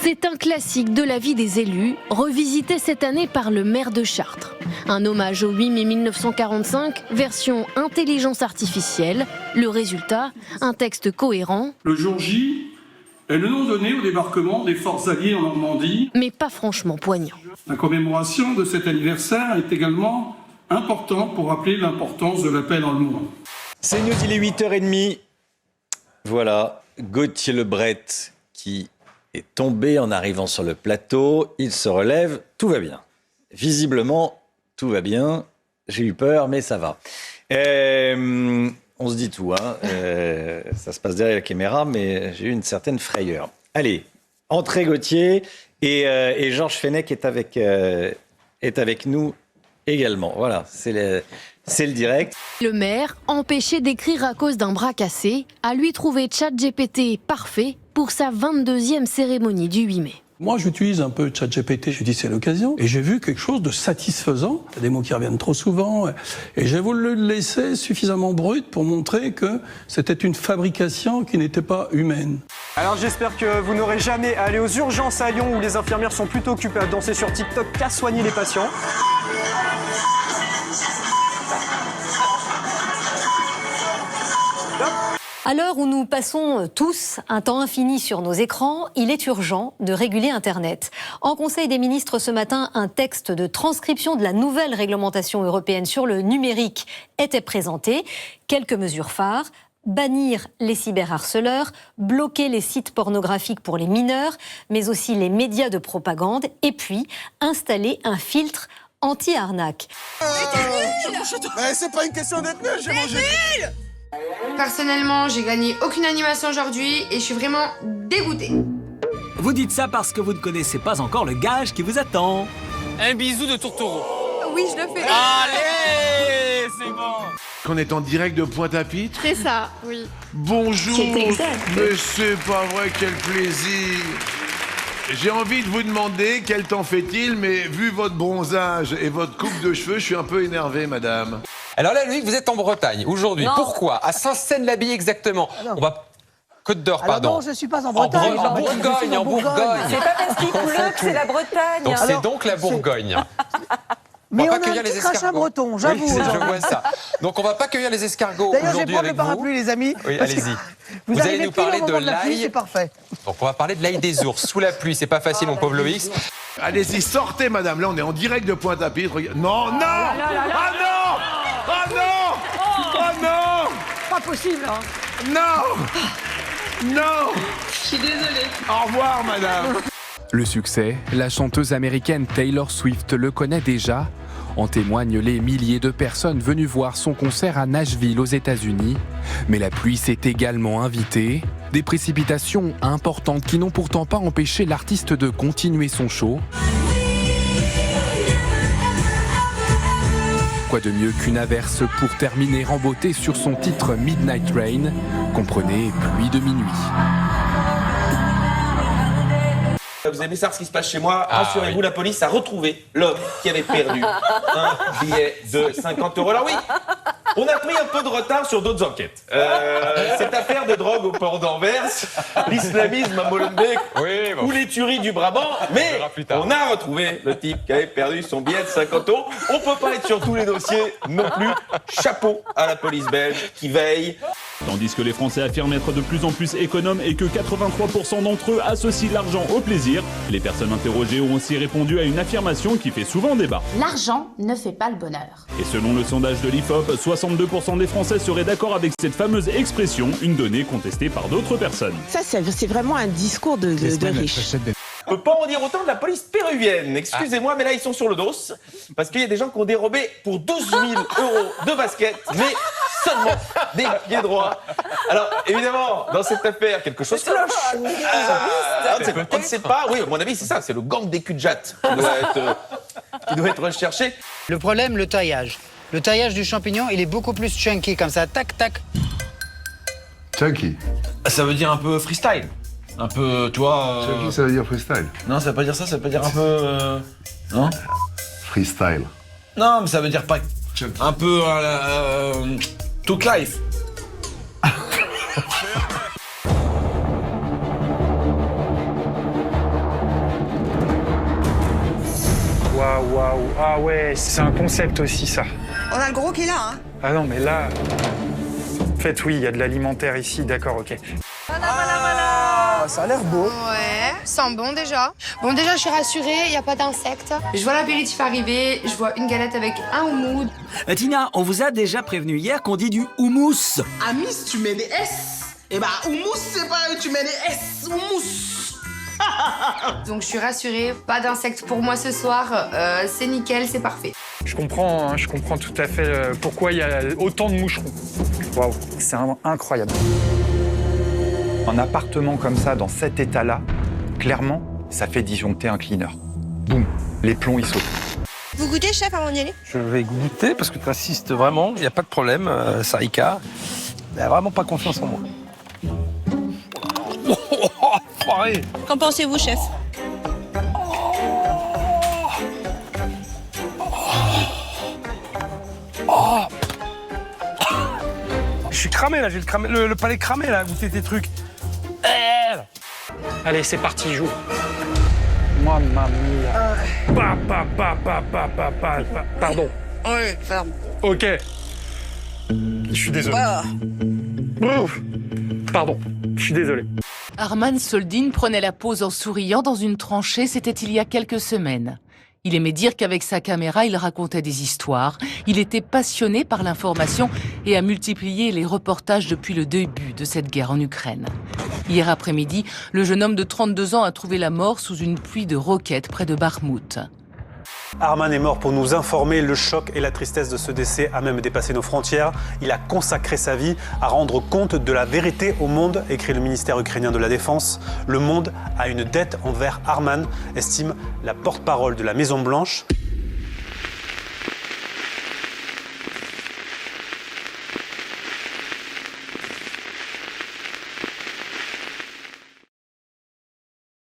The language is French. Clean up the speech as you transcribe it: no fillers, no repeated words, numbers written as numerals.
C'est un classique de la vie des élus, revisité cette année par le maire de Chartres. Un hommage au 8 mai 1945, version intelligence artificielle. Le résultat, un texte cohérent. Le jour J est le nom donné au débarquement des forces alliées en Normandie. Mais pas franchement poignant. La commémoration de cet anniversaire est également importante pour rappeler l'importance de la paix dans le monde. C'est News, il est 8h30. Voilà, Gauthier Lebret qui est tombé en arrivant sur le plateau. Il se relève, tout va bien. Visiblement, tout va bien. J'ai eu peur, mais ça va. On se dit tout, hein. Ça se passe derrière la caméra, mais j'ai eu une certaine frayeur. Allez, entrez Gauthier, et Georges Fenech est avec nous également. Voilà, c'est le direct. Le maire, empêché d'écrire à cause d'un bras cassé, a lui trouvé ChatGPT parfait pour sa 22e cérémonie du 8 mai. Moi, j'utilise un peu ChatGPT, je dis c'est l'occasion, et j'ai vu quelque chose de satisfaisant. Il y a des mots qui reviennent trop souvent, et j'ai voulu le laisser suffisamment brut pour montrer que c'était une fabrication qui n'était pas humaine. Alors j'espère que vous n'aurez jamais à aller aux urgences à Lyon où les infirmières sont plutôt occupées à danser sur TikTok qu'à soigner les patients. À l'heure où nous passons tous un temps infini sur nos écrans, il est urgent de réguler Internet. En Conseil des ministres ce matin, un texte de transcription de la nouvelle réglementation européenne sur le numérique était présenté. Quelques mesures phares: bannir les cyberharceleurs, bloquer les sites pornographiques pour les mineurs, mais aussi les médias de propagande, et puis installer un filtre anti-arnaque. Mais c'est pas une question d'être nul, j'ai mangé. Personnellement, j'ai gagné aucune animation aujourd'hui et je suis vraiment dégoûtée. Vous dites ça parce que vous ne connaissez pas encore le gage qui vous attend. Un bisou de tourtereau. Oui, je le fais. Allez, c'est bon. On est en direct de Pointe-à-Pitre. C'est ça, oui. Bonjour. C'est exact. Mais c'est pas vrai, quel plaisir. J'ai envie de vous demander quel temps fait-il, mais vu votre bronzage et votre coupe de cheveux, je suis un peu énervé, madame. Alors là, Loïc, vous êtes en Bretagne aujourd'hui. Pourquoi? À Saint-Seine-l'Abbaye exactement. On va... Côte d'Or, pardon. Non, je ne suis pas en Bretagne. En Bourgogne, en Bourgogne. C'est pas parce qu'il pleut que c'est la Bretagne. Donc c'est donc la Bourgogne. Mais on a un petit crachin breton, j'avoue. Oui, je vois ça. Donc on va pas cueillir les escargots d'ailleurs, je vais aujourd'hui prendre avec le parapluie, les amis. Oui, allez-y. Vous allez nous parler de l'ail. C'est parfait. Donc on va parler de l'ail des ours. Sous la pluie, c'est pas facile, mon pauvre Loïc. Allez-y, sortez, madame. Là, on est en direct de Pointe-à-Pitre. Non, non. Ah non. Ah non. Ah non. Pas possible, hein. Non. Non. Je suis désolée. Au revoir, madame. Le succès, la chanteuse américaine Taylor Swift le connaît déjà. En témoignent les milliers de personnes venues voir son concert à Nashville aux États-Unis. Mais la pluie s'est également invitée. Des précipitations importantes qui n'ont pourtant pas empêché l'artiste de continuer son show. Quoi de mieux qu'une averse pour terminer en beauté sur son titre Midnight Rain, comprenez pluie de minuit. Vous aimez savoir ce qui se passe chez moi? Rassurez-vous, la police a retrouvé l'homme qui avait perdu un billet de 50 €. Alors oui, on a pris un peu de retard sur d'autres enquêtes. Cette affaire de drogue au port d'Anvers, l'islamisme à Molenbeek ou les tueries du Brabant, mais on a retrouvé le type qui avait perdu son billet de 50 €. On peut pas être sur tous les dossiers non plus. Chapeau à la police belge qui veille. Tandis que les Français affirment être de plus en plus économes et que 83% d'entre eux associent l'argent au plaisir, les personnes interrogées ont aussi répondu à une affirmation qui fait souvent débat. L'argent ne fait pas le bonheur. Et selon le sondage de l'IFOP, 62% des Français seraient d'accord avec cette fameuse expression, une donnée contestée par d'autres personnes. Ça, c'est vraiment un discours de riche. On peut pas en dire autant de la police péruvienne. Excusez-moi, mais là, ils sont sur le dos. Parce qu'il y a des gens qui ont dérobé pour 12 000 € de basket, mais seulement des pieds droits. Alors, évidemment, dans cette affaire, quelque chose cloche. On ne sait pas. Oui, à mon avis, c'est ça. C'est le gang des cul-de-jatte qui doit être recherché. Le problème, le taillage. Le taillage du champignon, il est beaucoup plus chunky, comme ça. Tac, tac. Chunky. Ça veut dire un peu freestyle. Un peu, tu vois... Chunky, ça veut dire freestyle. Non, ça veut pas dire ça, ça veut dire un peu... Non? Freestyle. Non, mais ça veut dire pas... Chunky. Un peu... Tout life. Ah ouais, c'est un concept aussi, ça. On a le gros qui est là, hein. Ah non, mais là... En fait, oui, il y a de l'alimentaire ici, d'accord, ok. Ça a l'air beau. Ouais, sent bon déjà. Bon, déjà, je suis rassurée, il n'y a pas d'insectes. Je vois l'apéritif arriver, je vois une galette avec un houmous. Tina, on vous a déjà prévenu hier qu'on dit du houmous. Amis, tu mets des S. Eh bah, houmous, c'est pareil, tu mets des S. Houmous. Donc, je suis rassurée, pas d'insectes pour moi ce soir. C'est nickel, c'est parfait. Je comprends tout à fait pourquoi il y a autant de moucherons. Waouh, c'est vraiment incroyable. Un appartement comme ça, dans cet état-là, clairement, ça fait disjoncter un cleaner. Boum, les plombs, ils sautent. Vous goûtez, chef, avant d'y aller? Je vais goûter parce que tu insistes vraiment, il n'y a pas de problème, Sarika. Elle n'a vraiment pas confiance en moi. Qu'en pensez-vous, chef? Je suis cramé là, j'ai le palais cramé là, à goûter tes trucs. Allez, c'est parti, joue. Mamma mia. Pardon. Oui, ferme. Ok. Je suis désolé. Pardon, je suis désolé. Arman Soldin prenait la pose en souriant dans une tranchée, c'était il y a quelques semaines. Il aimait dire qu'avec sa caméra, il racontait des histoires. Il était passionné par l'information et a multiplié les reportages depuis le début de cette guerre en Ukraine. Hier après-midi, le jeune homme de 32 ans a trouvé la mort sous une pluie de roquettes près de Bakhmout. Arman est mort pour nous informer. Le choc et la tristesse de ce décès a même dépassé nos frontières. Il a consacré sa vie à rendre compte de la vérité au monde, écrit le ministère ukrainien de la Défense. Le monde a une dette envers Arman, estime la porte-parole de la Maison-Blanche.